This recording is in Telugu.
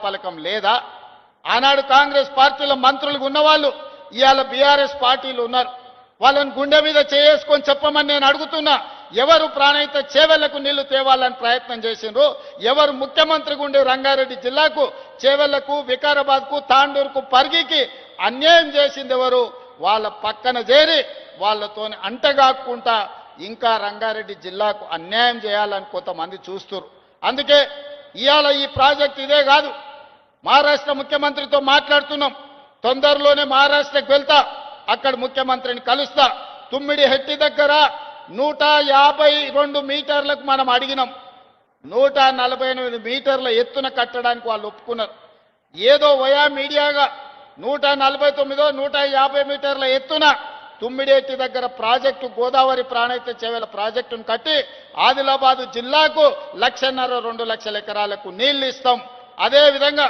పలకం లేదా? ఆనాడు కాంగ్రెస్ పార్టీలో మంత్రులుగా ఉన్నవాళ్ళు ఇవాళ బీఆర్ఎస్ పార్టీలు ఉన్నారు. వాళ్ళని గుండె మీద చేసుకొని చెప్పమని నేను అడుగుతున్నా. ఎవరు ప్రాణహిత చేవెళ్లకు నీళ్లు తేవాలని ప్రయత్నం చేసిండ్రు? ఎవరు ముఖ్యమంత్రిగా ఉండే రంగారెడ్డి జిల్లాకు, చేవెళ్లకు, వికారాబాద్కు, తాండూరుకు, పరిగికి అన్యాయం చేసింది ఎవరు? వాళ్ళ పక్కన చేరి వాళ్ళతో అంటగాక్కుంటా ఇంకా రంగారెడ్డి జిల్లాకు అన్యాయం చేయాలని కొంతమంది చూస్తున్నారు. అందుకే ఇవాళ ఈ ప్రాజెక్ట్ ఇదే కాదు, మహారాష్ట్ర ముఖ్యమంత్రితో మాట్లాడుతున్నాం. తొందరలోనే మహారాష్ట్రకు వెళ్తా, అక్కడ ముఖ్యమంత్రిని కలుస్తా. తుమ్మిడి హెట్టి దగ్గర 152 మీటర్లకు మనం అడిగినాం. 148 మీటర్ల ఎత్తున కట్టడానికి వాళ్ళు ఒప్పుకున్నారు. ఏదో వయా మీడియాగా 149 150 మీటర్ల ఎత్తున తుమ్మిడేటి దగ్గర ప్రాజెక్టు, గోదావరి ప్రాణహిత చేవెళ్ల ప్రాజెక్టును కట్టి ఆదిలాబాదు జిల్లాకు 1.5 2 లక్షల ఎకరాలకు నీళ్లు ఇస్తాం. అదే విధంగా